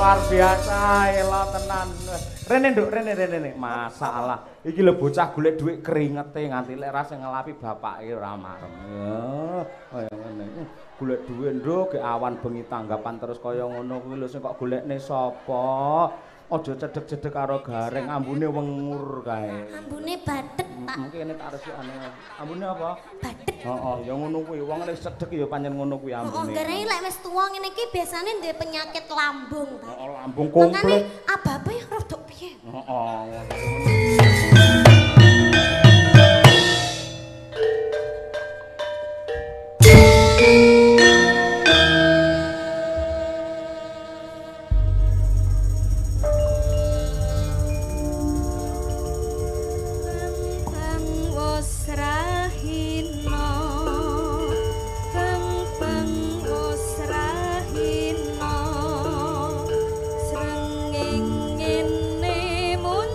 luar biasa elo tenan. Rene nduk rene masalah. Iki lho bocah golek dhuwit keringete nganti lek ra sing ngelapi bapake ora marem. Ya kaya ngene. Golek dhuwit nduk ge awan bengi tanggapan terus kaya ngono kuwi lho sing kok golekne sapa? Aja cedhek-cedhek karo gareng, ambune wengur kae. Ambune bathek, Pak. Kene tak resikane. Ambune apa? Bathek. Heeh, ya ngono kuwi. Wong nek cedhek ya pancen ngono kuwi ambune. Oh, garane lek wis tuwa ngene iki biasane duwe penyakit lambung, Pak. Heeh, lambung komplit. Makane ababe ya rada piye? Heeh. Srengenge mun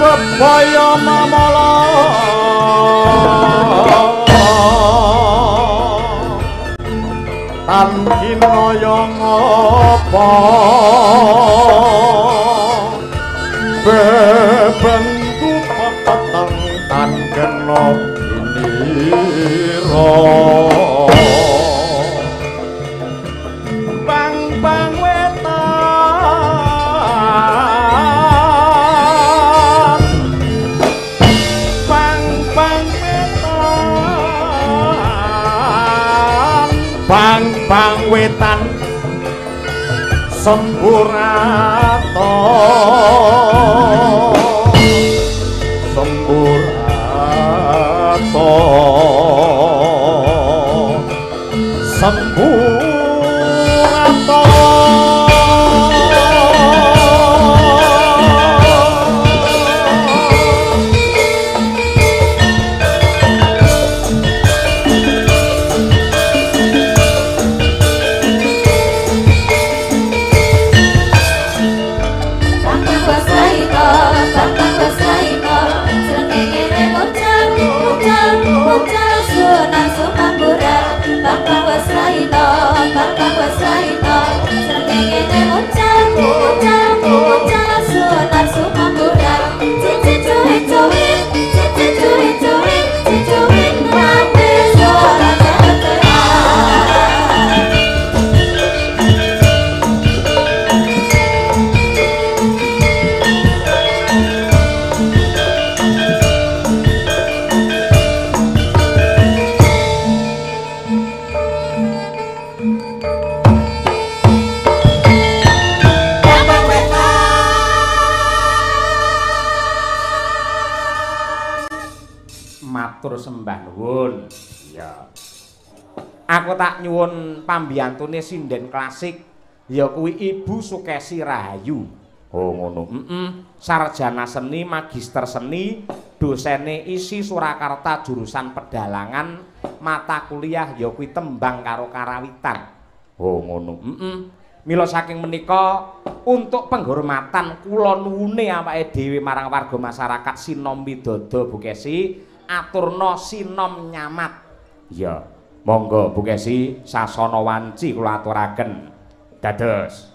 bebaya mamala tan kinaya ngapa bebentu peteng tan kena inira bang wetan bang wetan sempurata matur sembah nuwun. Iya. Aku tak nyuwun pambiyantune sinden klasik ya kuwi Ibu Sukesi Rahayu. Oh ngono. Sarjana seni, magister seni, dosene isi Surakarta jurusan pedalangan, mata kuliah ya kuwi tembang karo karawitan. Oh ngono. Mila saking menika untuk penghormatan kula nuwune awake dhewe marang warga masyarakat Sinom Widodo Bu Kesi aturna sinom nyamat. Ya, monggo Bu Kesi sasana wanci kula aturaken. Dados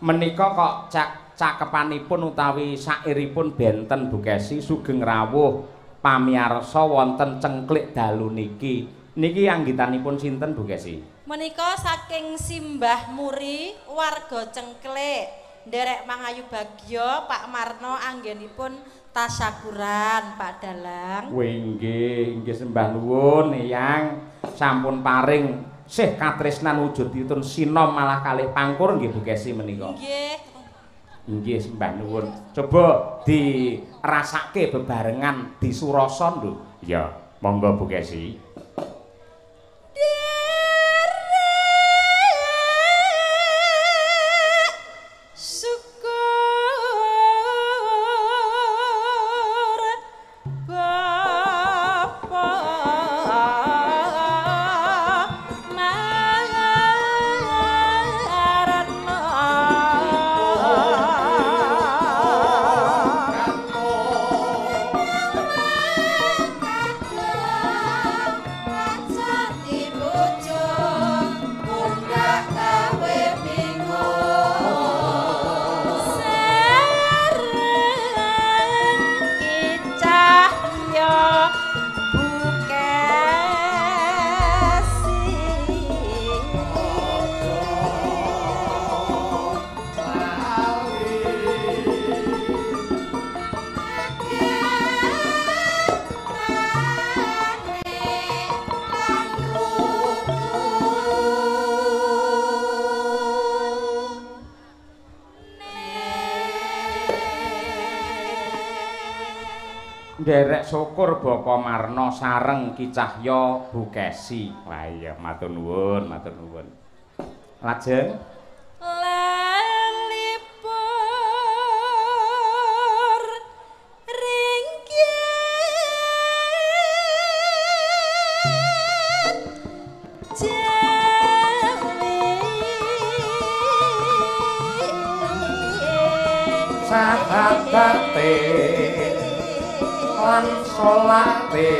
menika kok cakepanipun utawi sairipun benten Bu Kesi sugeng rawuh pamiarsa wonten cengklik dalu niki. Niki anggitanipun sinten Bu Kesi? Menika saking Simbah Muri warga Cengklik. Nderek Mangayu Bagya Pak Marno anggenipun tasyakuran Pak Dalang. Nggih sembah nuwun Eyang sampun paring Sih katresnan wujudipun sinom malah kalih pangkur nggih Bu Kesi menika. Nggih. Nggih sembah nuwun. Coba dirasake bebarengan disurasa lho. Ya, monggo Bu Kesi. nderek syukur Bapa Marna sareng Ki Cahya Bu Kesi. Wah iya matur nuwun, matur nuwun. Lajeng Lelipur ringgit sahabate lan salate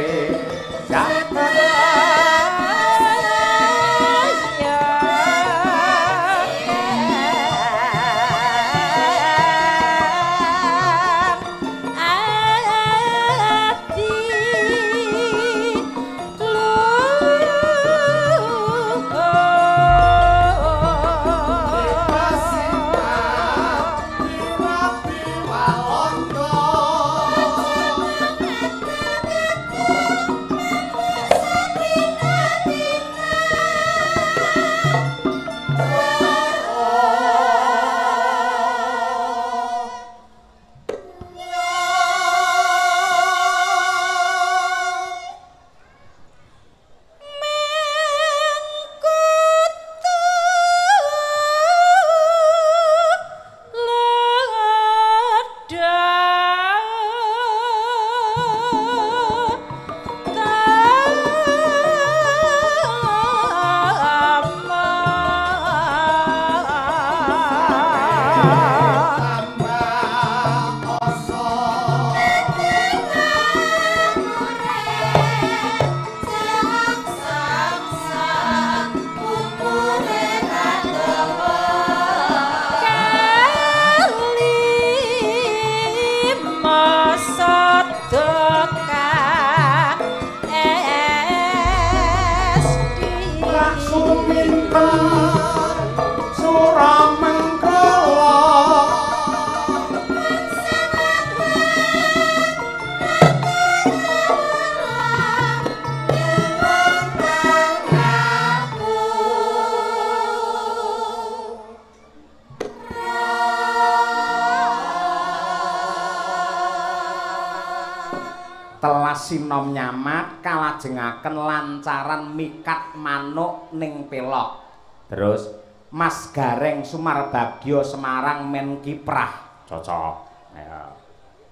telas sinom nyamat kalajengaken lancaran mikat manuk ning pelok. Terus Mas Gareng Sumarbagyo Semarang men kiprah. Cocok. Ya.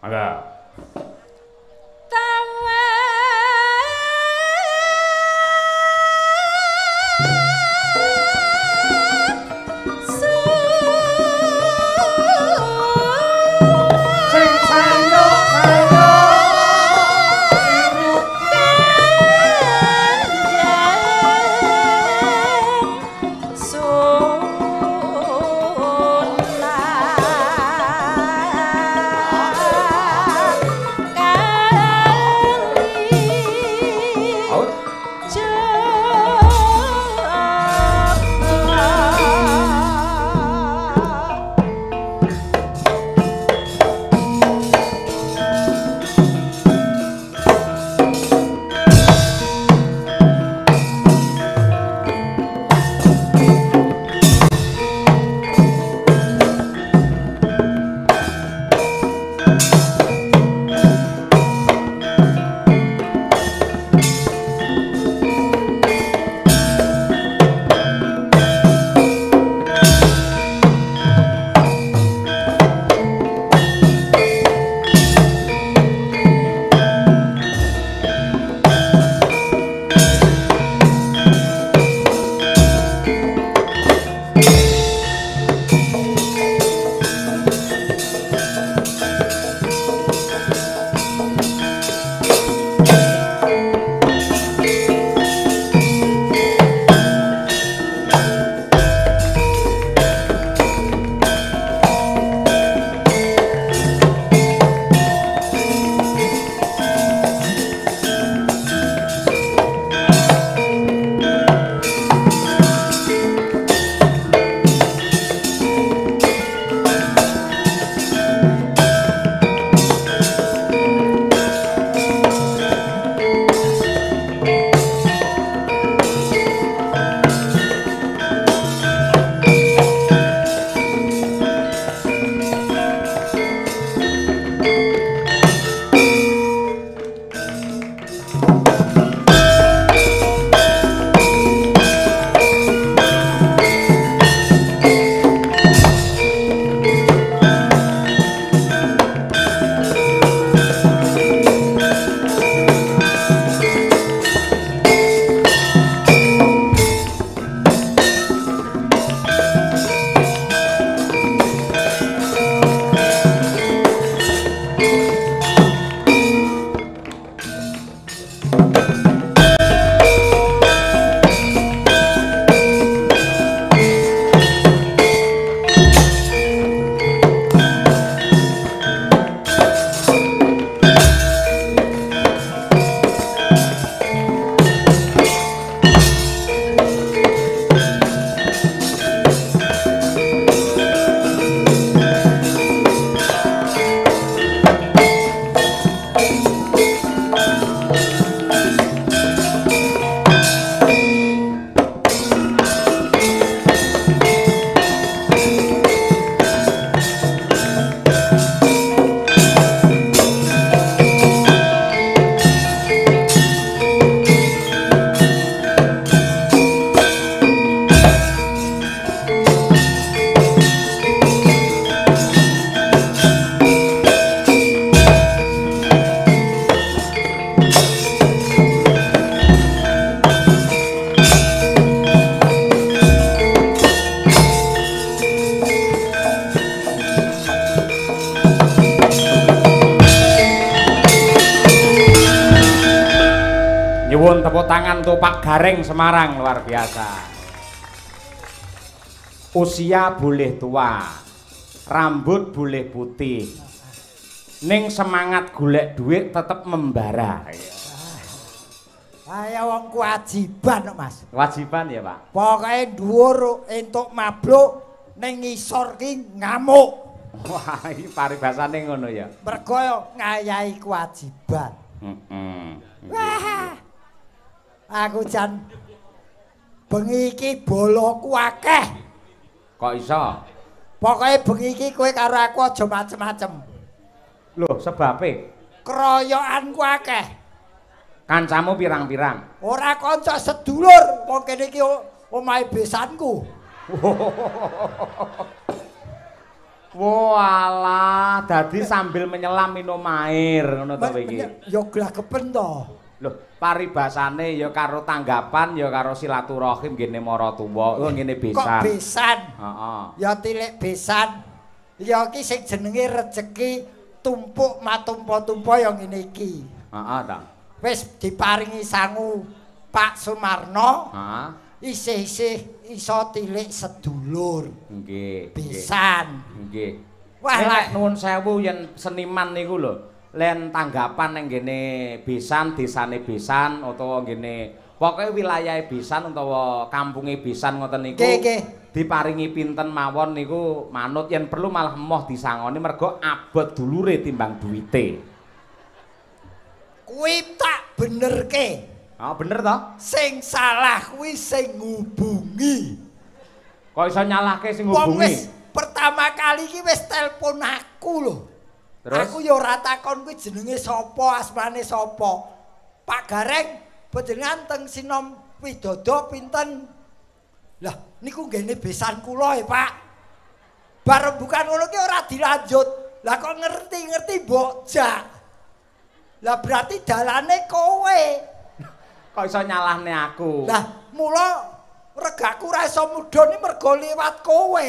Mangga. untuk Pak Gareng Semarang luar biasa. Usia boleh tua, rambut boleh putih, ning semangat golek duit tetep membara. Kaya wong kewajiban, Mas. Kewajiban ya, Pak. Pokoke dhuwur entuk mabluk ning ngisor ki ngamuk. Wah, iki paribasane ngono ya. Mergo ngayahi kewajiban. Wah. Aku jan bengi iki boloku akeh. Kok iso? Pokoke bengi iki kowe karo aku aja macem-macem. Loh, sebabe Keroyokanku akeh. kancamu pirang-pirang? Ora kanca sedulur, wong kene iki omahe besanku. Walah, dadi sambil menyelam minum air ngono to iki. Ya glagepen to. Loh, paribasane ya karo tanggapan ya karo silaturahim ngene maratuwa, ngene besan. Kok besan? Heeh. Ya tilik besan. Ya iki sing jenenge rejeki tumpuk matumpa-tumpa ya ngene iki. Heeh ta. Wis diparingi sangu Pak Sumarno. Heeh. Isih-isih iso tilik sedulur. Nggih. Besan. Nggih. Wah, nek nuwun sewu yen seniman niku lho, len tanggapan nang ngene Besan, desane Besan utawa ngene pokoke wilayahe Besan utawa kampunge Besan ngoten niku. Nggih. Diparingi pinten mawon niku manut yen perlu malah emoh disangoni mergo abot dulure timbang duwite. Kuwi tak benerke. Ah bener to? Sing salah kuwi sing ngubungi. Kok iso nyalahke sing Wong ngubungi? wis pertama kali iki wis telepon aku lho. Terus? Aku ya ora takon kuwi jenenge sapa, asmane sapa. Pak Gareng, panjenengan teng Sinom Widodo pinten? Lah, niku nggene besan kula Pak. Bareng bukan ngono ki ora dilanjut. Lah kok ngerti-ngerti mbok jak. Lah berarti dalane kowe. Kok iso nyalahne aku? Lah, mula regaku ora iso mudhun mergo liwat kowe.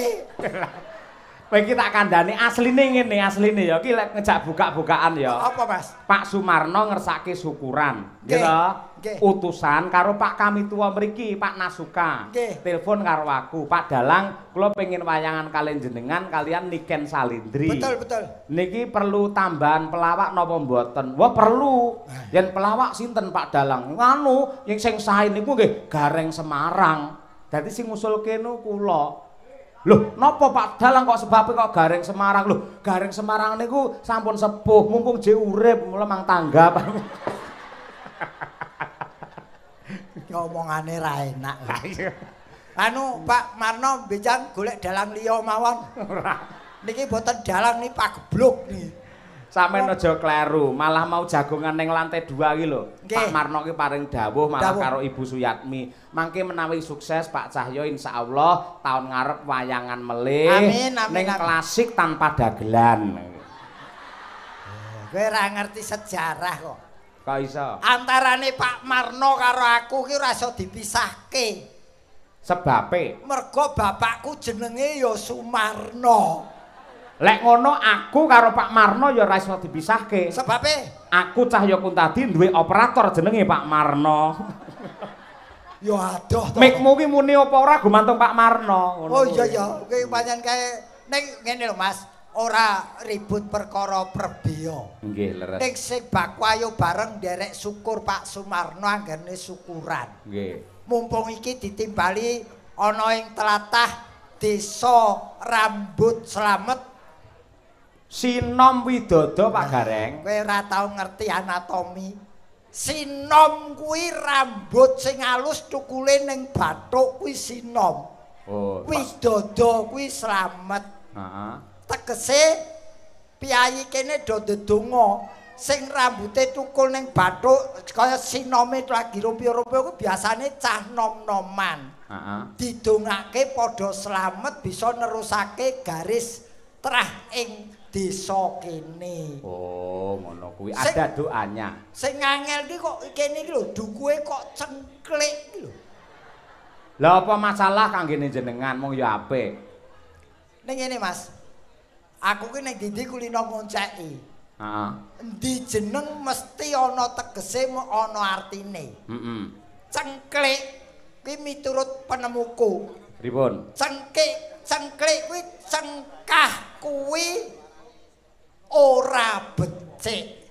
Kowe iki tak kandhani asline ngene, asline ya iki lek ngejak buka-bukaan ya. Apa, Mas? Pak Sumarno ngersake syukuran, Nggih, gitu. nggih. Utusan karo Pak Kamitua mriki, Pak Nasuka. Nggih. Telepon karo aku, Pak Dalang, kula pengen wayangan kalian jenengan kalian Niken Salindri. Betul, betul. Niki perlu tambahan pelawak napa mboten? Wah, perlu. Yen pelawak sinten Pak Dalang? Nganu, yang sing sae niku nggih Gareng Semarang. Dadi sing ngusulke nu kula. Loh, napa Pak Dalang kok sebabnya kok Gareng Semarang? Loh, Gareng Semarang niku sampun sepuh, mumpung jek urip, mula mang tanggap. Ngomongane ra enak. Anu Pak Marno mbejan golek dalang liya mawon. Niki boten dalang niki pagebluk niki. Sampeyan aja kleru, malah mau jagongan ning lantai 2 iki lho. Nggih. Pak Marno ki paring dawuh malah Dawuh. karo Ibu Suyatmi. Mangke menawi sukses Pak Cahyo insyaallah tahun ngarep wayangan melih Amin, amin, ning amin. klasik tanpa dagelan. Kowe ora ngerti sejarah kok. Kok iso? Antarane Pak Marno karo aku ki ora iso dipisahke. Sebabe Mergo bapakku jenenge ya Sumarno. lek ngono aku karo Pak Marno ya ora iso dipisahke. Sebabe Aku Cahyo Kuntadi duwe operator jenenge Pak Marno. ya adoh to. Mikmu ki muni apa ora gumantung Pak Marno. Ngono Oh kuwi. iya ya, kowe pancen kae ning ngene lho Mas, ora ribut perkara prebeya. Nggih, leres. Ning sing bakwayo bareng nderek syukur Pak Sumarno anggene syukuran. Nggih. Mumpung iki ditimbali ana ing tlatah Desa Rambut Slamet. Sinom Widodo Pak Gareng. Kowe ora tau ngerti anatomi. Sinom kuwi rambut sing alus thukule ning bathuk kuwi sinom. Oh. Widodo kuwi slamet. Heeh. Tegese piyayi kene do ndedonga sing rambute tukul ning bathuk kaya sinome lagi rumpi-rumpi ku biasane cah nom-noman. Heeh. Didongake padha slamet bisa nerusake garis trah ing desa kene. Oh, ngono kuwi Sing- ada doanya. Sing angel ki kok kene iki lho dukuhe kok cengklik iki lho. Lah apa masalah kanggene jenengan mung ya apik. Ning ngene Mas. Aku ki ning ndi kulino ngonceki. Heeh. Endi jeneng mesti ana tegese ana artine. Heeh. cengklik kuwi miturut penemuku. Pripun? Cengklik kuwi cengkah kuwi ora becik.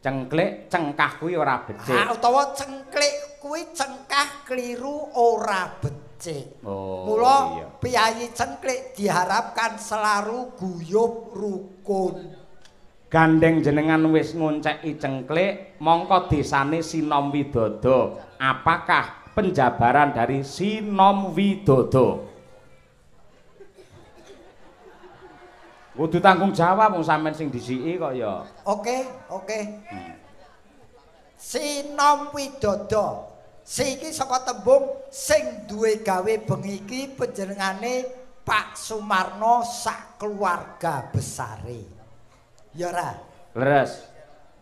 Cengklik cengkah kuwi ora becik. Utawa cengklik kuwi cengkah kliru ora becik. Oh. Mula Iya. piyayi cengklik diharapkan selalu guyub rukun. Gandeng jenengan wis ngonceki cengklik, mongko desane Sinom Widodo. Apakah penjabaran dari Sinom Widodo? Kudu tanggung jawab wong sampean sing disiki kok ya. Oke. Sinom Widodo. Siki saka tembung sing duwe gawe bengi iki panjenengane Pak Sumarno sak keluarga besare. Ya ora? Leres.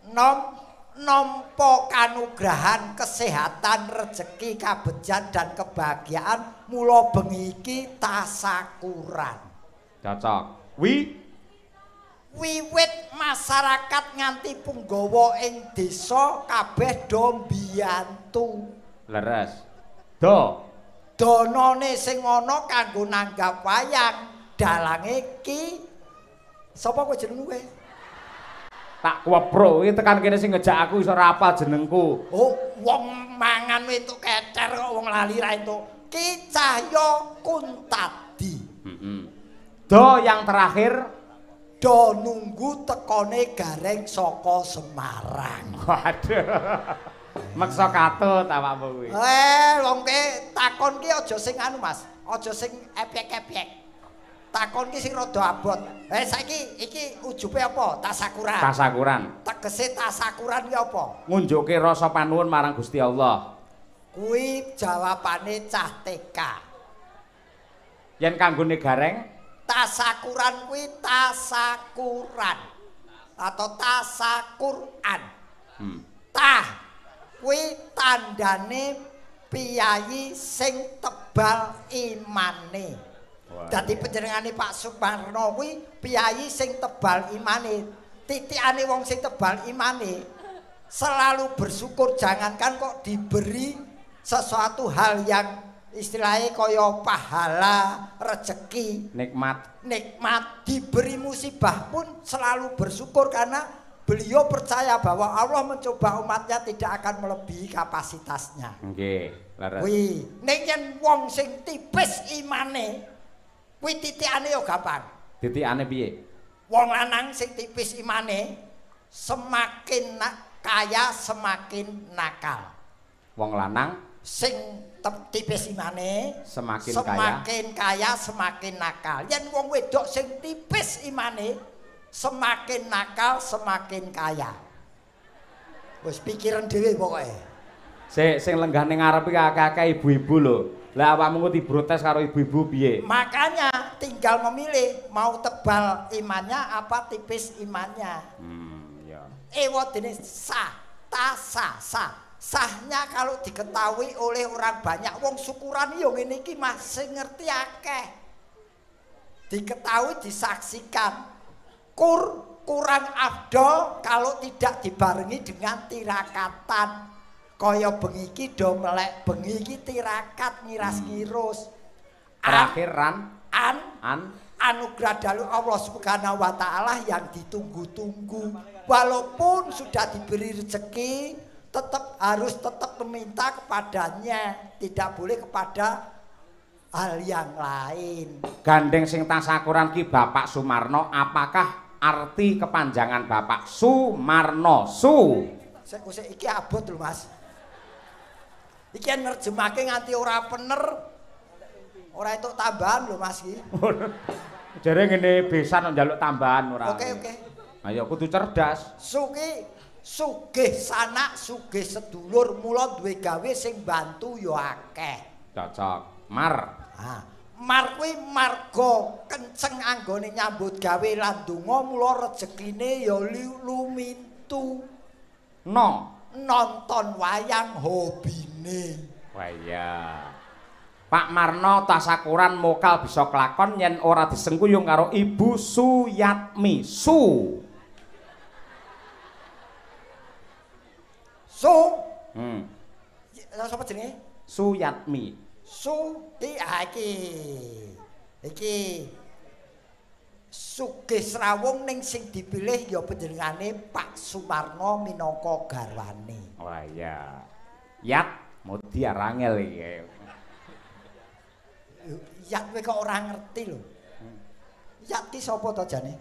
Nampa kanugrahan kesehatan, rezeki, kabejan dan kebahagiaan mula bengi iki tasakuran. Cocok. Wiwit masyarakat nganti punggawa ing desa kabeh do mbiyantu. Leres. Donane sing ana kanggo nanggap wayang dalange ki sapa kowe jenengmu kowe? Tak kuwepro iki tekan kene sing ngejak aku iso ora apal jenengku. Oh, wong mangan entuk kecer kok wong lali ra entuk. Ki Cahya Kuntadi. Do yang terakhir Do nunggu tekone Gareng saka Semarang. waduh. Maksa katut awakmu kuwi. Wong ke takon ki aja sing anu Mas, aja sing epek-epek. Takon ki sing rada abot. Saiki iki ujube apa? Tasakuran. Tasakuran. Tegese tasakuran ki apa? Ngunjuke rasa panuwun marang Gusti Allah. Kuwi jawabane cah TK. Yen kanggone Gareng Tasakuran kuwi tasakuran atau tasakuran. Tah kuwi tandane piyayi sing tebal imane. Dadi panjenengane Pak Sumarno kuwi piyayi sing tebal imane. Titikane wong sing tebal imane selalu bersyukur, jangankan kok diberi sesuatu hal yang istilahnya kaya pahala, rezeki, nikmat, diberi musibah pun selalu bersyukur karena beliau percaya bahwa Allah mencoba umatnya tidak akan melebihi kapasitasnya. Nggih, leres. Kuwi ning yen wong sing tipis imane, kuwi titikane yo gampang. Titikane piye? Wong lanang sing tipis imane semakin kaya semakin nakal. Wong lanang sing tipis imane semakin kaya semakin nakal. Yen wong wedok sing tipis imane semakin nakal semakin kaya. Wis pikiran dhewe pokoke. Sing lenggah ning ngarep iki akeh-akeh ibu-ibu lho. Lah awakmu kok diprotes karo ibu-ibu piye? Makanya tinggal memilih mau tebal imannya apa tipis imannya. Ya. Ewa dene sahnya kalau diketahui oleh orang banyak wong syukuran yo ngene iki Mas sing ngerti akeh. Diketahui disaksikan kurang afdol kalau tidak dibarengi dengan tirakatan. Kaya bengi iki do melek bengi iki tirakat ngiras-ngirus. Terakhir anugerah dari Allah Subhanahu wa taala yang ditunggu-tunggu. Walaupun sudah diberi rezeki harus tetap meminta kepadanya, tidak boleh kepada hal yang lain. Gandeng sing tasakuran ki Bapak Sumarno, apakah arti kepanjangan Bapak Sumarno? Sik iki abot lho Mas. Iki nerjemake nganti ora bener. Ora entuk tambahan lho Mas iki. Jare ngene besan njaluk tambahan ora. Oke. Ayo kudu cerdas. Sugih sanak, sugih sedulur, mula duwe gawe sing bantu ya akeh. Cocok. Mar kuwi marga kenceng anggone nyambut gawe lan donga, mula rezekine ya lumintu. Nonton wayang hobine. Wah iya. Pak Marno tasakuran mokal bisa kelakon yen ora disengkuyung karo Ibu Suyatmi. sapa jenenge? Suyatmi. Iki Sugesrawung ning sing dipilih ya panjenengane Pak Sumarno minangka garwane. Wah iya. Yat modi arangel iki. Yat kowe kok ora ngerti lho. Yat ki sapa to jane?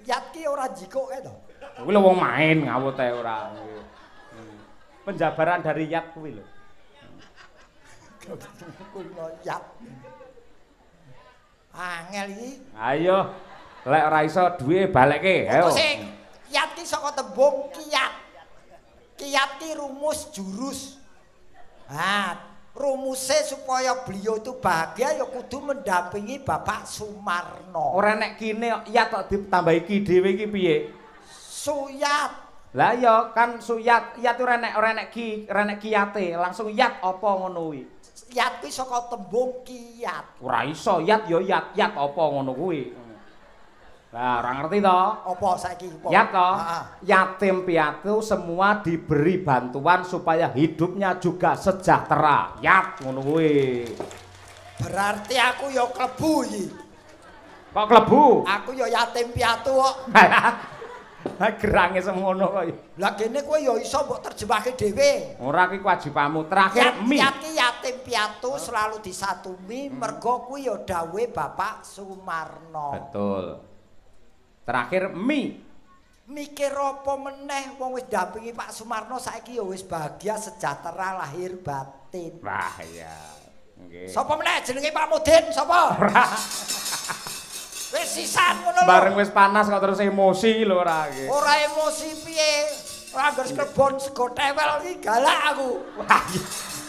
Yat ki ora jikoke to. Kuwi lho wong main ngawut ae ora. Penjabaran dari Yat kuwi lho. Kulo Yat. Angel iki. Ayo, lek ora iso duwe balekke. Ayo. Sing Yat ki saka tembung kiyat. Kiyat ki rumus jurus. Rumusnya supaya beliau itu bahagia ya kudu mendampingi Bapak Sumarno. Ora nek kene Yat kok ditambahi ki dhewe iki piye? Suyat. Lah ya kan Suyat, Yat ora nek ki, ora nek kiyate, langsung Yat apa ngono kuwi. Yat kuwi saka tembung kiyat. Ora iso Yat ya Yat apa ngono kuwi. Lah ora ngerti to? Apa saiki? Yat to. Yatim piatu semua diberi bantuan supaya hidupnya juga sejahtera. Yat ngono kuwi. Berarti aku ya klebu iki. Kok klebu? Aku ya yatim piatu kok. Gerange semono kok. Lah kene kowe ya iso mbok terjemahke dhewe. Ora kuwi kewajibanmu. Terakhir mi. Yatim piatu selalu disatumi mergo kuwi ya dawuhe Bapak Sumarno. Betul. Terakhir mi. Mikir apa meneh wong wis dampingi Pak Sumarno saiki ya wis bahagia sejahtera lahir batin. Wah iya. Nggih. Sapa meneh jenenge Pak Mudin sapa? Wis sisan ngono lho. Bareng wis panas kok terus emosi lho ora nggih. Ora emosi piye? Angger klebon sego tewel iki galak aku. Wah.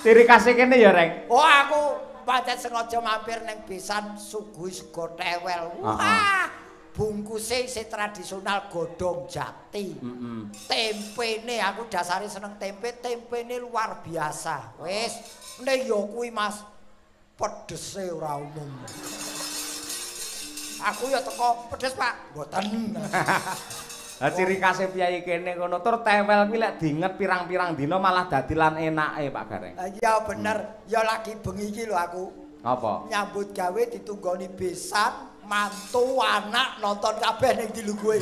Ciri khase kene ya, Reng. Oh aku pancen sengaja mampir ning besan suguhi sego tewel. Wah. Bungkuse isih tradisional godhong jati. Tempene aku dasare seneng tempe, tempene luar biasa. Wis, nek ya kuwi Mas pedese ora umum. Aku ya teko pedes, Pak. Mboten. Lah ciri khase piyai kene ngono tur tewel kuwi lek diinget pirang-pirang dina malah dadi lan enake Pak Gareng. Ya bener, ya lagi bengi iki lho aku. Apa? Nyambut gawe ditunggoni besan, mantu, anak nonton kabeh ning dilu kowe.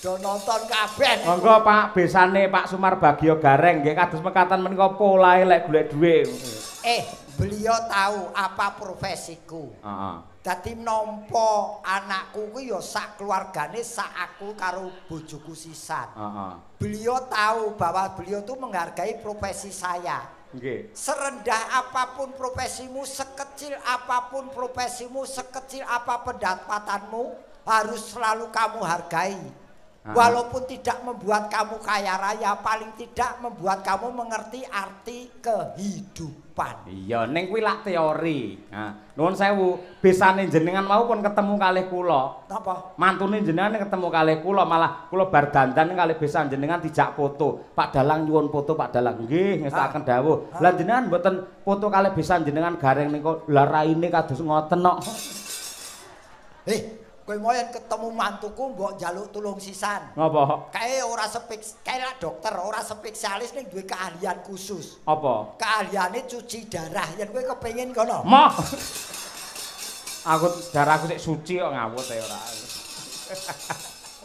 Do nonton kabeh. Monggo Pak besane Pak Sumar Bagio Gareng nggih kados mekatan menika polahe lek golek dhuwit. Beliau tahu apa profesiku. Dadi nampa anakku kuwi ya sak keluargane sak aku karo bojoku sisan. Beliau tahu bahwa beliau tuh menghargai profesi saya. Nggih. Serendah apapun profesimu, sekecil apapun profesimu, sekecil apa pendapatanmu, harus selalu kamu hargai. Walaupun tidak membuat kamu kaya raya, paling tidak membuat kamu mengerti arti kehidupan. Iya, ning kuwi lak teori. Nah, nuwun sewu, besane jenengan mau pun ketemu kalih kula. Napa? Mantune jenengan ketemu kalih kula, malah kula bar dandan kalih besan jenengan dijak foto. Pak Dalang nyuwun foto, Pak Dalang. Nggih, ngestaken dawuh. Lah jenengan mboten foto kalih besan jenengan Gareng niku lha raine kados ngoten kok. Kowe moyen ketemu mantuku mbok njaluk tulung sisan. Ngapa? Kae ora kae dokter, ora spesialis ning duwe keahlian khusus. Apa? Keahliane cuci darah. Yen kowe kepengin kono. Moh. Aku darahku sik suci kok ngawut ae ora.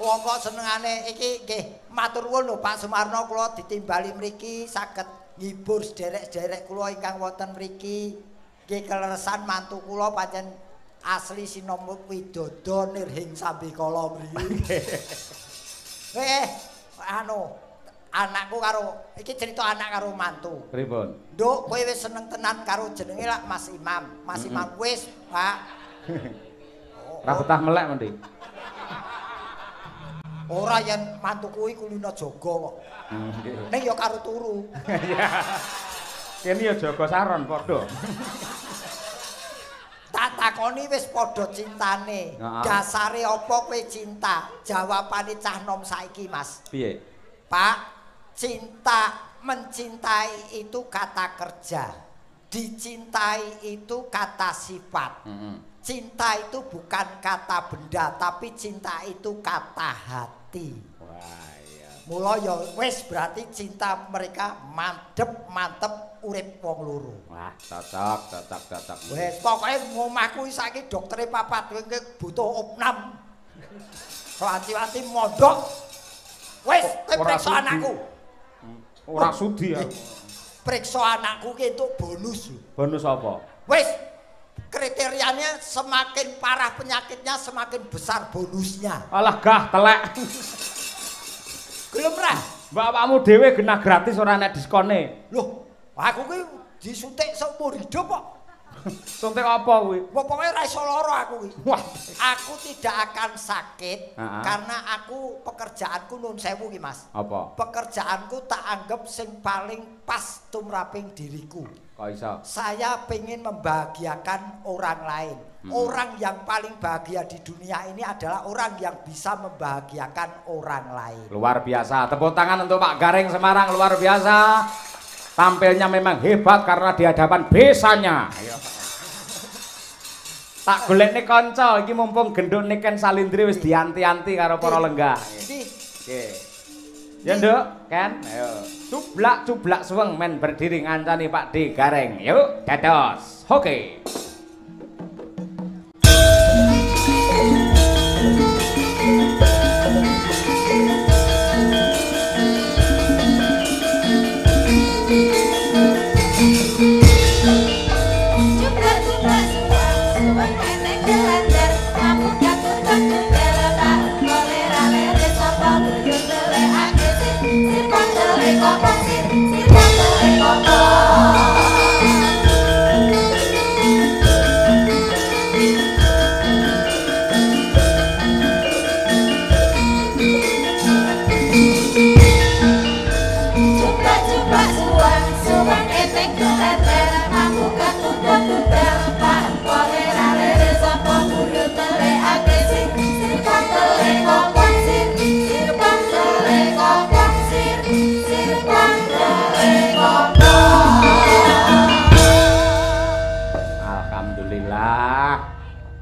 Wong kok senengane iki nggih matur nuwun lho Pak Sumarno kula ditimbali mriki saged ngibur sederek-sederek kula ingkang wonten mriki. Nggih keleresan mantu kula pancen asli Sinomut Widodo nirhing Sambikala mriki. Anakku karo iki cerita anak karo mantu. Pripun? Nduk, kowe wis seneng tenan karo jenenge lak Mas Imam. Mas Imam wis, Pak. Ora betah melek mendhi. Ora yen mantuku kuwi kulino jaga kok. Nggih. Ning ya karo turu. Kene ya jaga saron padha. Tak takoni wis padha cintane. Dasare apa kowe cinta? Jawabane cah nom saiki, Mas. Piye? Pak, cinta mencintai itu kata kerja. Dicintai itu kata sifat. Cinta itu bukan kata benda, tapi cinta itu kata hati. Wah, iya. Mula ya wis berarti cinta mereka mantep urip wong loro. Wah, cocok. Wis pokoke omahku saiki doktere papat kowe butuh opnam. Wanti-wanti mondok. Wis periksa anakku. Ora sudi ya. Periksa anakku ki entuk bonus. Bonus apa? Wis kriterianya semakin parah penyakitnya semakin besar bonusnya. Alah gah telek. Gelem ra? Bapakmu dhewe genah gratis ora nek diskone. Loh, aku ki disuntik seumur hidup kok. Suntik apa kuwi? Pokoknya ra iso lara aku ki. Wah, Aku tidak akan sakit karena aku pekerjaanku nun sewu ki Mas. apa? Pekerjaanku tak anggap sing paling pas tumraping diriku. Kok iso? Saya pengen membahagiakan orang lain. Orang yang paling bahagia di dunia ini adalah orang yang bisa membahagiakan orang lain. Luar biasa. Tepuk tangan untuk Pak Gareng Semarang, luar biasa. Tampilnya memang hebat karena di hadapan besanya. Ayo. Tak golekne kanca iki mumpung genduk Niken Salindri wis dianti-anti karo para lenggah. Oke. Ya Nduk, Ken. Ayo. Cublak suweng men berdiri ngancani Pak D Gareng. Yuk, dados. Oke.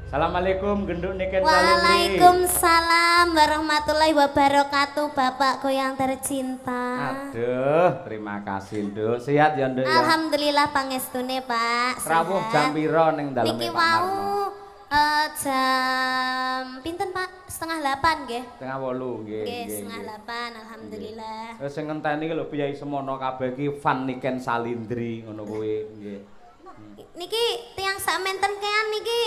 Assalamualaikum genduk Niken Salindri. Waalaikumsalam warahmatullahi wabarakatuh Bapakku yang tercinta. Aduh, terima kasih Nduk. Sehat ya Nduk ya. Alhamdulillah pangestune Pak. Rawuh jam piro ning daleme Niki Pak Marno? Jam pinten Pak? 7:30 nggih. 7:30 nggih. Nggih, 7:30 alhamdulillah. Wis sing ngenteni iki lho Piyai Semono kabeh iki fan Niken Salindri ngono kuwi nggih. Niki tiyang sakmenten kean niki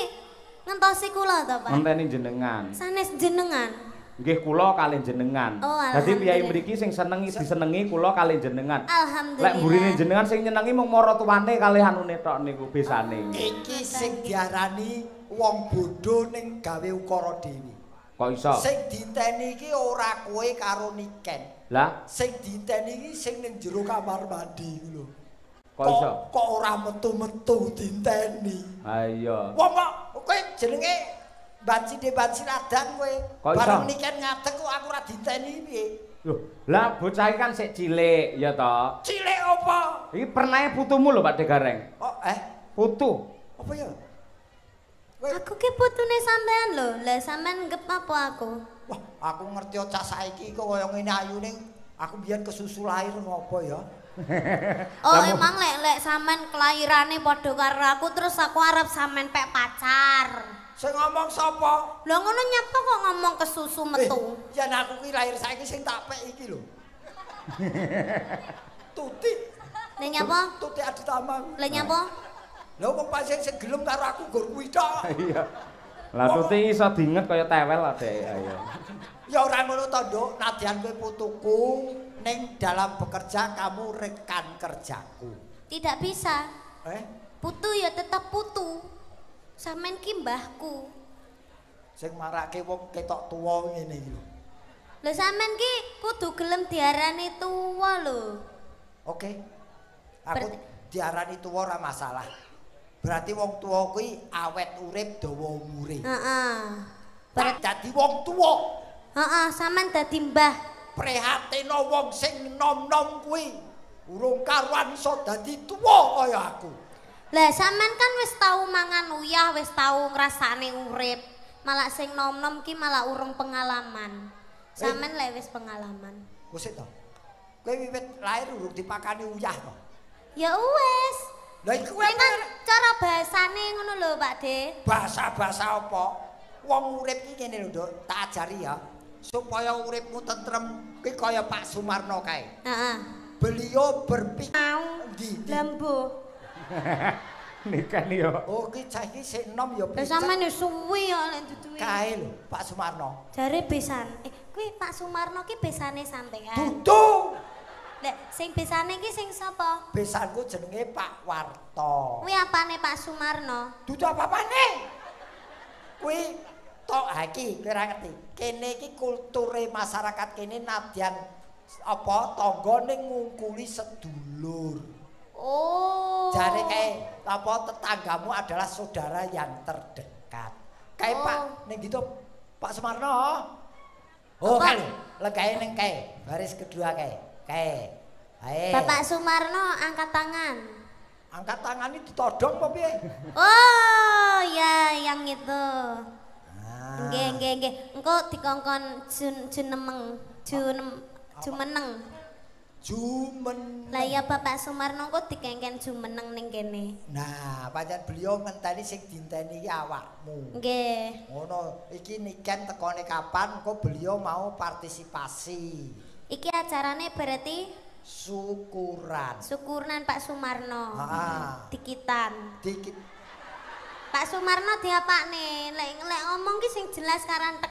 ngentosi kula to, Pak? Ngenteni jenengan. Sanes jenengan. Nggih kula kalih jenengan. Oh, dadi piyai mriki sing senengi disenengi kula kalih jenengan. Alhamdulillah. Lek mburine jenengan sing nyenengi mung maratuwane kalih anune tok niku besane. Iki sing diarani wong bodho ning gawe ukara dhewe. Kok iso? Sing diteni iki ora kowe karo Niken. Lah, Sing diteni iki sing ning jero kamar mandi iku lho. kok iso? Kok ora metu-metu diteni. Ha iya. Wong kok kowe jenenge banci radan kowe. Kok iso? Bareng Niken ngadeg kok aku ora diteni piye? Loh, lah bocah iki kan sik cilik ya toh. Cilik apa? Iki pernahe putumu lho Pak De Gareng. Oh, Putu. apa ya? Aku ki putune sampean lho. Lah sampean nggep apa aku? Wah, aku ngerti cah saiki kok kaya ngene ayune. Aku biyen kesusu lahir ngopo ya? Oh, emang lek sampean kelahirane padha karo aku terus aku arep sampean pek pacar. Sing ngomong sapa? Lah ngono nyapa kok ngomong kesusu metu? Yen aku ki lahir saiki sing tak pek iki lho. Tuti. Ning nyapa? Tuti Aditama. Lah nyapa? Lha wong pancen sing gelem karo aku gur kuwi tok. Iya. Lah tuti iso diinget kaya tewel adek ayo. Ya ora ngono to, Nduk. Nadyan kowe putuku ning dalam bekerja kamu rekan kerjaku. Tidak bisa. Putu Putu ya tetap putu. Sampean ki mbahku. sing marake wong ketok tuwa ngene iki lho. Lho sampean ki kudu gelem diarani tuwa lho. Oke. Aku diarani tuwa ora masalah. Berarti wong tuwa kuwi awet urip dawa umure. Heeh. Tak dadi wong tuwa. Heeh, sampean dadi mbah. Prihatin wong sing nom-nom kuwi urung karuan iso dadi tuwa kaya aku. Lah sampean kan wis tau mangan uyah, wis tau ngrasakne urip. Malah sing nom-nom ki malah urung pengalaman. Sampean lek wis pengalaman. Wis to. Kowe wiwit lahir urung dipakani uyah to. Ya wis. Lah iku Kuwi kan cara bahasane ngono lho, Pak De. Bahasa-bahasa apa? Wong urip iki ngene lho, Nduk, tak ajari ya. Supaya uripmu tentrem kuwi kaya Pak Sumarno kae. Heeh. Beliau berpikir Ndi? Lambo. Nikah nih yo. Oh, ki cah iki sik enom ya. Lah sampean yo suwi yo lek duduhe. Kae lho, Pak Sumarno. Jare besan. Kuwi Pak Sumarno ki besane sampean. Dudu. Lek sing besane ki sing sapa? Besanku jenenge Pak Warto. Kuwi apane Pak Sumarno? Dudu apa-apane? Kuwi tok ha iki kowe ora ngerti. Kene iki kulture masyarakat kene nadyan apa tangga ning ngungkuli sedulur. Oh. Jare kae apa tetanggamu adalah saudara yang terdekat. Kae Pak ning gitu Pak Sumarno. Oh kan legae ning kae baris kedua kae. Kae. Ae. Bapak Sumarno angkat tangan. Angkat tangan ini ditodong apa piye? Oh, ya yang itu. Ah. Nggih. Engko dikongkon jumeneng. Jumen. Lah ya Bapak Sumarno kok dikengken jumeneng ning kene. Nah, pancen beliau ngenteni sing dinteni iki awakmu. Nggih. Ngono, iki niken tekone kapan kok beliau mau partisipasi. Iki acarane berarti Syukuran. syukuran Pak Sumarno. Heeh. Dikitan. Dikit. Pak Sumarno diapakne? Lek ngomong ki sing jelas karan tek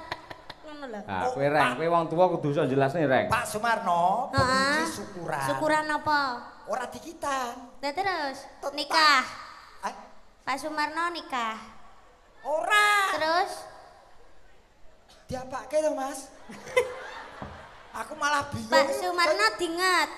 ngono lho. Ah, kowe Reng, kowe wong tuwa kudu iso jelasne Reng. Pak Sumarno bengi syukuran. Syukuran apa? Ora dikitan. Lah terus Tetap. nikah. Ah, Pak Sumarno nikah. ora. Terus Diapake to, Mas? Aku malah bingung. Pak Sumarno dinget.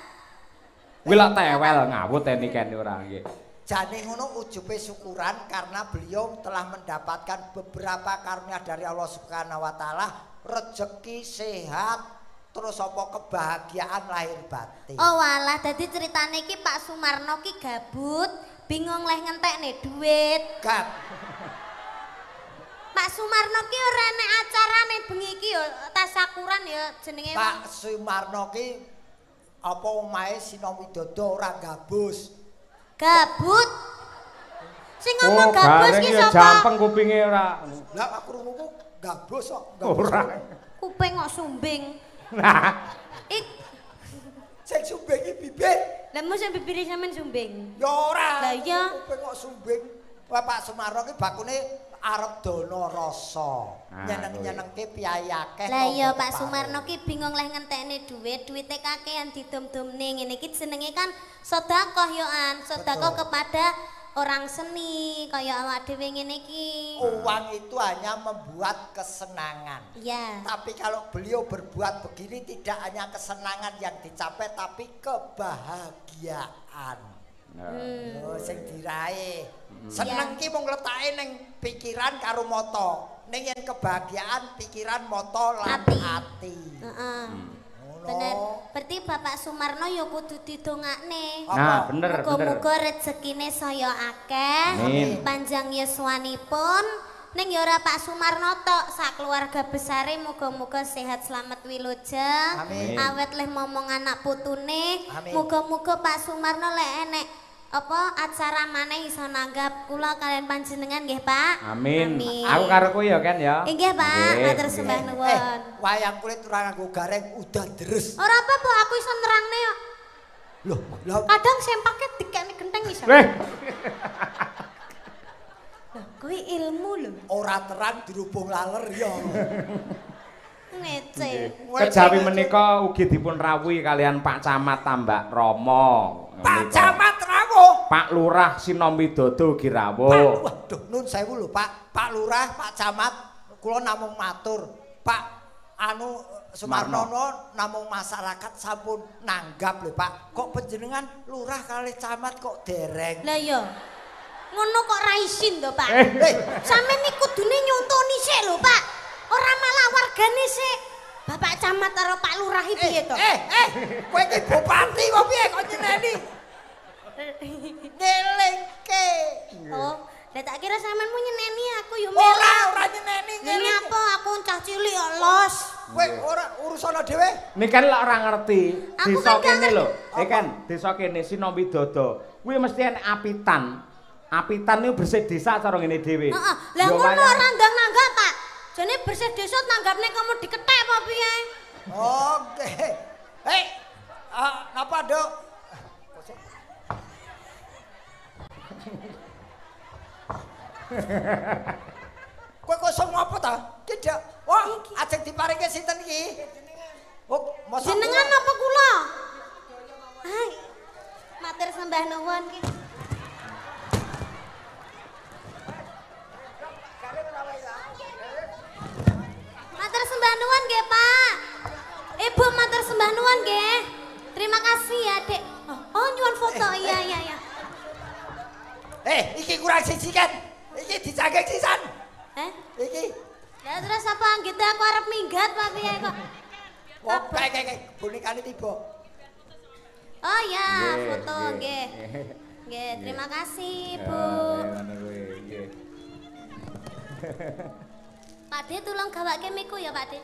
Kuwi lak tewel ngawut nikene ora nggih. Jane ngono ujube syukuran karena beliau telah mendapatkan beberapa karunia dari Allah Subhanahu wa taala, rezeki, sehat, terus apa kebahagiaan lahir batin. Oh walah, dadi ceritane iki Pak Sumarno ki gabut, bingung leh ngentekne duit. Gap. Pak Sumarno ki ora enek acarane bengi iki yo tasakuran ya jenenge. Pak Sumarno ki apa omahe Sina Widodo ora gabus. Gabut. Sing ngomong Oh, gabus bareng ki ya sapa? jampeng kupinge ora. Lah aku krungu gabus kok. Ora. Kuping kok sumbing. Nah, Ik Sing sumbing iki bibir. lha mosok bibire sampean sumbing. Ya ora. Lah iya. Kuping kok sumbing. Wah Pak Sumarno ki bakune arep dono rasa. Ah, Nyeneng-nyenengke piyayi akeh. Lah iya tangga Pak kepala. Sumarno ki bingung leh ngentekne duite kakean didom-domne ngene iki jenenge kan sedekah yo an, sedekah Betul. kepada orang seni kaya awak dhewe ngene iki. Uang itu hanya membuat kesenangan. Iya. Tapi kalau beliau berbuat begini tidak hanya kesenangan yang dicapai tapi kebahagiaan. Oh, sing diraih. Seneng ki mung letake ning pikiran karo mata. Ning yen kebahagiaan pikiran, mata lan Ati. ati. Heeh. Ngono. Bener. Berarti Bapak Sumarno ya kudu didongakne. nah bener bener. Muga-muga rezekine saya akeh, Amin. panjang yuswanipun. Ning ya ora Pak Sumarno tok, sak keluarga besare muga-muga sehat selamat wilujeng. Amin. Awet leh momong anak putune. Amin. Muga-muga Pak Sumarno lek enek apa acara maneh iso nanggap kula kalian panjenengan nggih, Pak. Amin. Amin. Aku karo kowe ya Ken ya. Nggih, Pak. Nggih, Matur nggih. sembah nuwun. Wayang kulit ora nganggo gareng udah deres. Ora apa-apa, aku iso nerangne yo. Loh, lah Kadang sempake dikene genteng iso. Weh, Lah, kuwi ilmu lho. ora terang dirubung laler ya. Ngece. kejawi menika ugi dipun rawuhi kalian Pak Camat Tambak Rama. Pak Camat rawuh. Pak Lurah Sinom Widodo ugi rawuh. Waduh, nun sewu lho Pak. Pak Lurah, Pak Camat, kula namung matur. Pak anu Sumarno namung masyarakat sampun nanggap lho Pak. Kok panjenengan lurah kali camat kok dereng. Lah iya. Ngono kok ra isin to, Pak. Eh, Sampeyan iki kudune nyontoni sik lho, Pak. Ora malah wargane sik. Bapak Camat karo Pak Lurah iki piye to? kowe iki bupati kok piye kok nyeneni? Ngelingke. Oh, lah tak kira sampean mau nyeneni aku yo Ora nyeneni Ini apa aku cah cilik ya los. Kowe ora urusana dhewe? Niken lek ora ngerti, Aku desa kan kene gak lho. Ikan desa kene Sinom Widodo. Kuwi mesti enek apitan. Apitan niku bersih desa cara ngene dhewe. Heeh. Lah ngono ora ndang-nanggap, Pak. Jane bersih desa nanggapne kamu diketek apa piye? Oke. Hei. Napa, Dok? Kowe kosong apa ta? Ki, Dok. Wah, ajeng diparingi sinten iki? Oh, mosok Jenengan apa kula? Hai. Matur sembah nuwun ki. Matur sembah nuwun nggih, Pak. Ibu matur sembah nuwun nggih. Terima kasih ya, Dek. Oh, nyuwun foto. Iya. iki kurang siji kan? Iki dicangkek sisan. Iki. Lah terus apa anggite aku arep minggat Pak piye kok? Wah, kayak bonekane tiba. Oh ya, foto nggih. Nggih, terima kasih, Bu. Pak De tulung gawake miku ya, Pak De.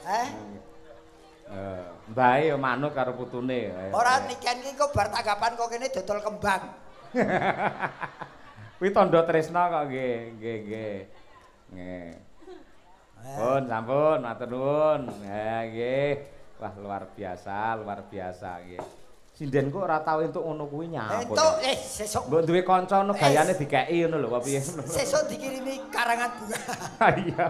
Mbae yo manut karo putune. Ora niken iki kok bar tanggapan kok kene dodol kembang. Kuwi tandha tresna kok nggih. Nggih. Pun sampun matur nuwun. Nggih. Wah luar biasa nggih. Sinden kok ora tau entuk ngono kuwi nyapa. Entuk sesuk. Mbok duwe kanca ngono gayane dikeki ngono lho apa piye. Sesuk dikirimi karangan bunga. Iya.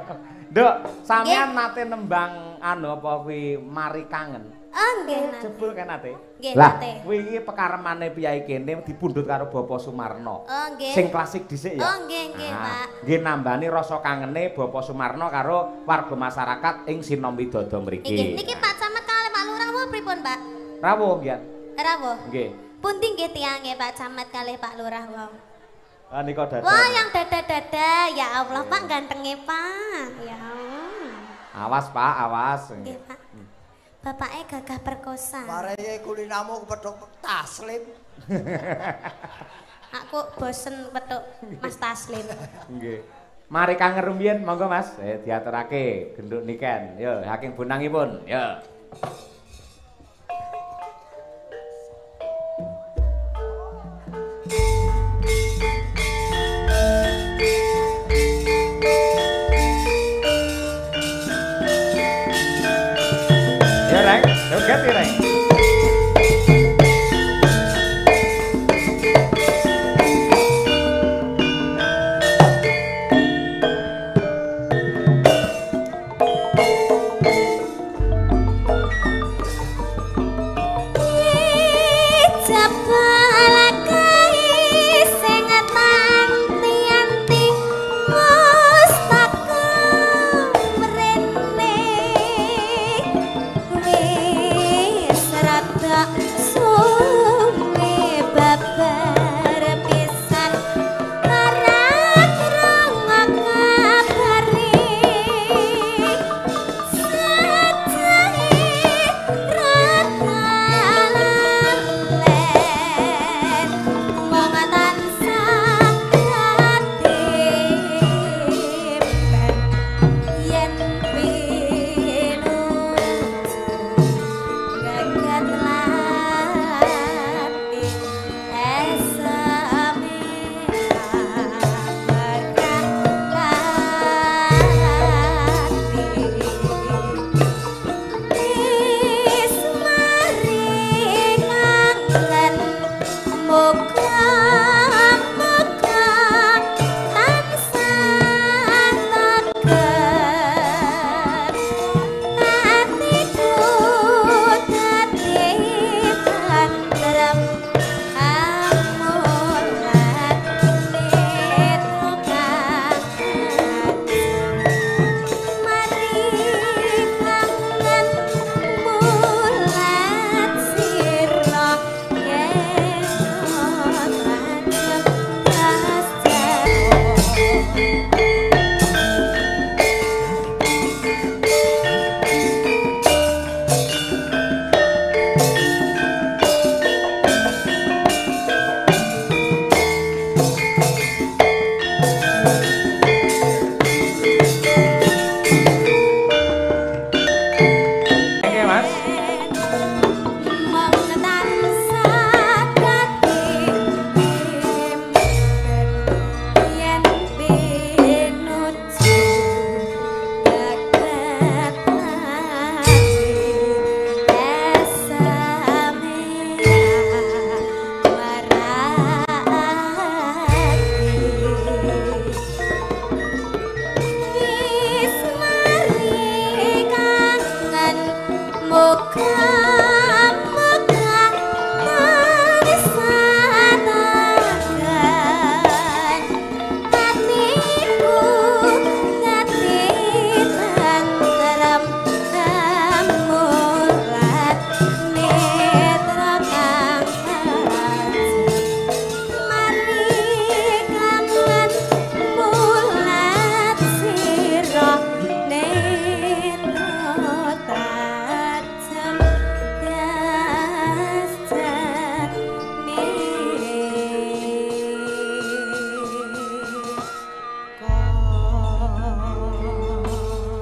Nduk, sampean nate nembang anu apa kuwi Mari Kangen. Oh nggih nate. Jebul kan nate. Nggih Lah, nate. kuwi iki pekaremane piyai kene dipundhut karo Bapak Sumarno. Oh nggih. Sing klasik dhisik ya. Oh nggih, Pak. Nggih nambani rasa kangene Bapak Sumarno karo warga masyarakat ing Sinom Widodo mriki. Nggih, niki Pak Camat kalih Pak Lurah apa pripun, Pak? Rawuh nggih. Rawuh. Nggih. Pundi nggih tiange Pak Camat kalih Pak Lurah wau? Ah nika dadah. Wah, yang dada-dada. Ya Allah, Pak gantenge, Pak. Ya Allah. Awas, Pak, awas. Nggih, Pak. Bapaknya gagah perkosa. Mareke kulinamu kepethuk taslim. Aku bosen petuk Mas Taslim. Nggih. Mari Kangen rumiyin, monggo Mas. Diaturake genduk niken. Yo, saking bunangipun. Yo. Ya, Reng. Joget ya, Reng.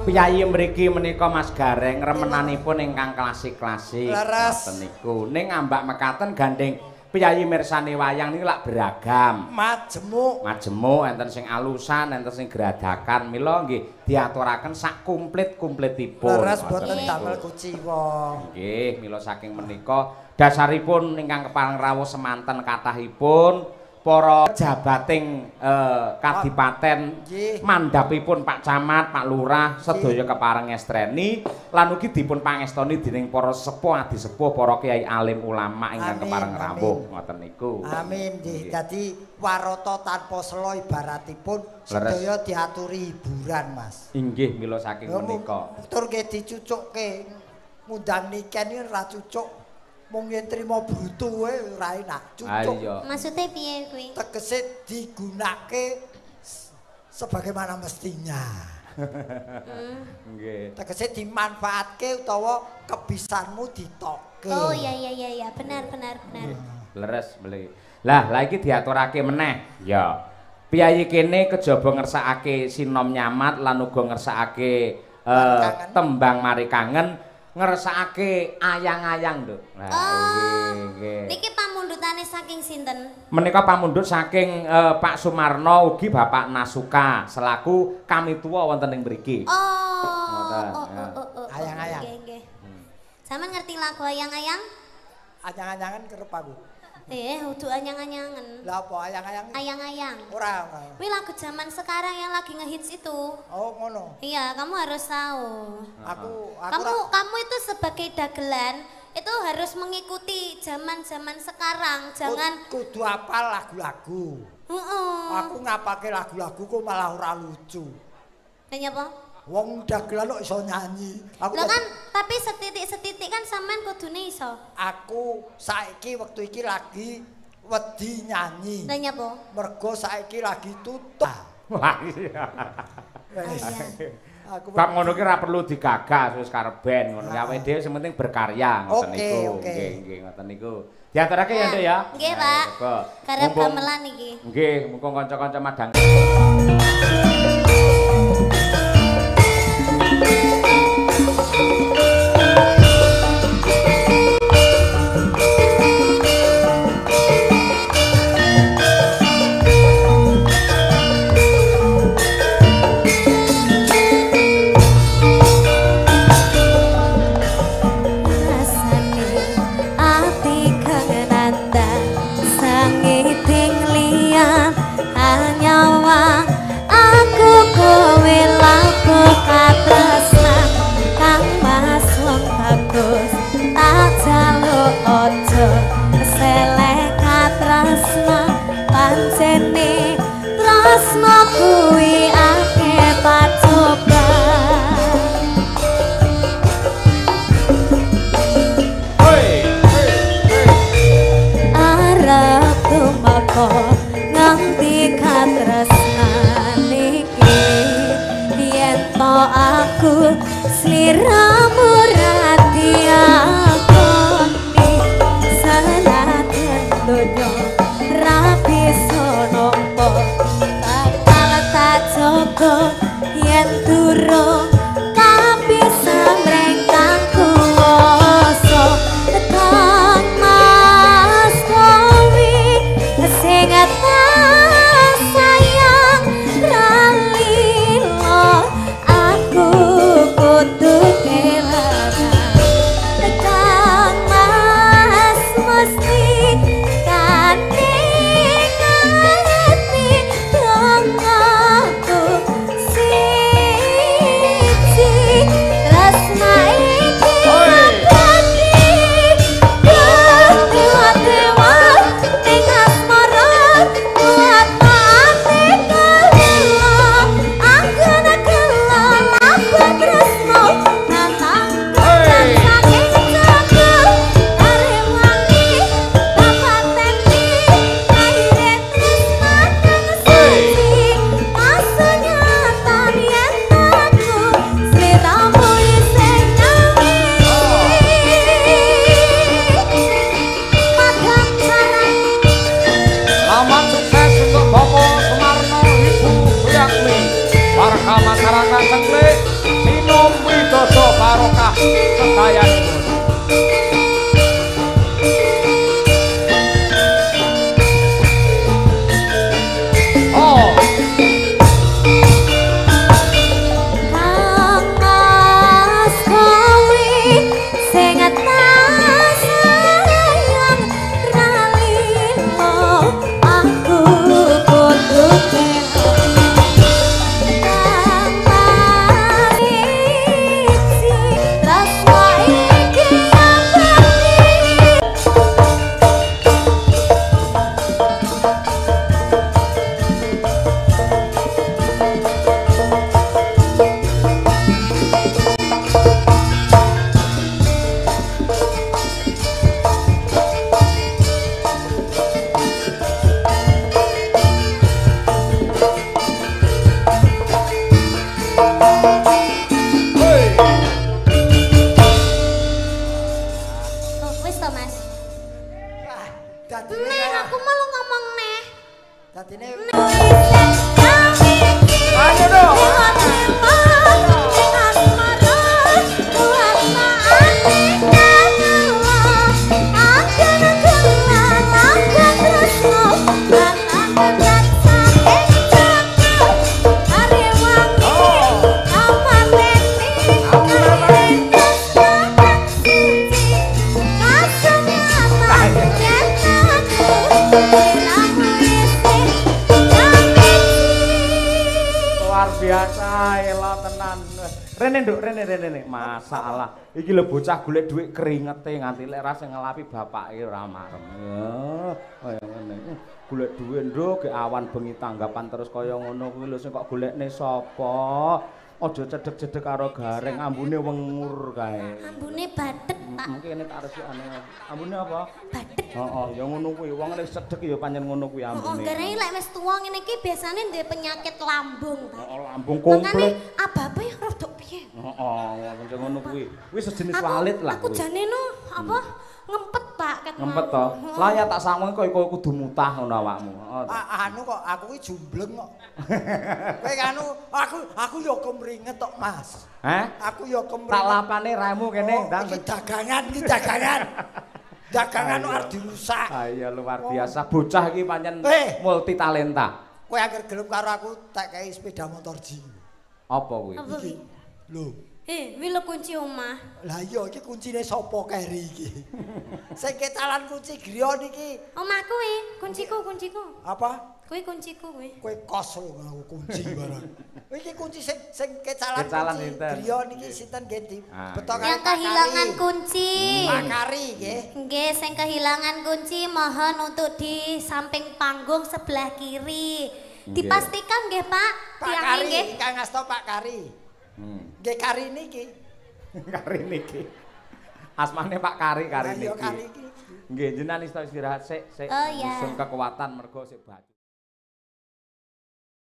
Piyayi mriki menika Mas Gareng remenanipun ingkang klasik-klasik. Ngoten niku. Ning ambak mekaten gandeng piyayi mirsani wayang niki lak beragam. Majemuk enten sing alusan, enten sing gradakan. Mila nggih diaturaken sak komplit-komplitipun. Leres boten damel kuciwa. Nggih, mila saking menika dasaripun ingkang kepareng rawuh semanten kathahipun para jabating kadipaten mandhapipun Pak Camat, Pak Lurah sedaya kepareng estreni lan ugi dipun pangestoni dening para sepuh adi sepuh para kiai alim ulama ingkang kepareng rawuh ngoten niku. Amin nggih. Dadi warata tanpa sela ibaratipun sedaya diaturi hiburan Mas. Inggih mila saking menika. Tur nggih dicucukke ngundang niken iki ora cucuk. Mung yen trimo brutu wae ora enak cucuk. Maksudnya piye kuwi? Tegese digunake sebagaimana mestinya. Nggih. Tegese dimanfaatke utawa kebisanmu ditokke. Oh iya benar. Leres beli. Lah iki diaturake meneh. Ya. Piyayi kene kejaba ngersakake sinom nyamat lan uga ngersakake tembang mari kangen. Ngersakake ayang-ayang lho. Nah, nggih. Niki pamundhutane saking sinten? Menika pamundhut saking Pak Sumarno ugi Bapak Nasuka selaku kami tua wonten ing mriki. Ayang-ayang. Nggih. Sampeyan ngerti lagu ayang-ayang? Ayang-ayangan kerep aku. Udu anyang-anyangen. Lah apa ayang-ayang? Ayang-ayang. Ora. Wih lagu zaman sekarang yang lagi ngehits itu. Oh, ngono. Iya, kamu harus tahu. Kamu itu sebagai dagelan itu harus mengikuti zaman-zaman sekarang. Jangan kudu apal lagu-lagu. Aku ngapake lagu-lagu kok malah ora lucu. Nanya apa? Wong dagelan kok iso nyanyi. Lah kan tapi setitik-setitik kan sampean kudune iso. Aku saiki wektu iki lagi wedi nyanyi. Nanya apa? Mergo saiki lagi tutup. Wah iya. Aku bab ngono ki ora perlu digagas wis karep ben ngono ki awake dhewe sing penting berkarya ngoten niku. Nggih ngoten niku. Diaturake ya Nduk ya. Nggih Pak. Karep gamelan iki. Nggih, muga kanca-kanca madang. Aku kudu kelar biasa elo tenan. Rene nduk, rene. Masalah. Iki lho bocah golek dhuwit keringete nganti lek ra sing ngelapi bapake ora marem. Ya, kaya ngene. Golek dhuwit nduk ge awan bengi tanggapan terus kaya ngono kuwi lho sing kok golekne sapa? Aja cedhek-cedhek karo gareng, ambune wengur kae. Ambune badhet, Pak. Mungkin tak resikane. Ambune apa? Badhet. Heeh, ya ngono kuwi. Wong nek cedhek ya pancen ngono kuwi ambune. Gareng lek wis tuwa ngene iki biasane duwe penyakit lambung, Pak. Heeh, lambung Makane komplit. ababe rodok piye? Heeh, pancen ngono kuwi. Kuwi sejenis walit lah. Aku jane no apa ngempet, Pak, ket Ngempet to. Lah ya tak saweng kok kudu mutah ngono awakmu. Anu kok aku ki jumbleng kok. Kowe anu aku ya kemringet tok, Mas. Hah? Aku ya kemringet. Tak lapane remu kene, ndang. Iki dagangan, iki dagangan. Dagangan arep dirusak. Ah iya luar biasa. Bocah iki pancen multi talenta. Kowe anggere gelem karo aku tak kei sepeda motor ji. Apa kuwi? Apa kuwi? Lho. Wi lho kunci omah. Lah iya iki kuncine sapa keri iki? Sing ketalan kunci griya niki. Omahku kuwi, kunciku. Apa? Kuwi kunciku kuwi. Kowe kos lho aku kunci barang. Iki kunci sing kecalan Kecalan kunci sinten? griya niki sinten nggih di betok Yang kehilangan kunci. Pak Kari nggih. Nggih, sing kehilangan kunci mohon untuk di samping panggung sebelah kiri. Dipastikan nggih, Pak. Pak Tiang Kari, nggih. ingkang ngasta Pak Kari. Nggih Kari niki. Kari niki. Asmane Pak Kari Lah iya niki. Kari iki. Nggih, jenengan istirahat sik Oh, iya. Musun kekuatan mergo sik baju.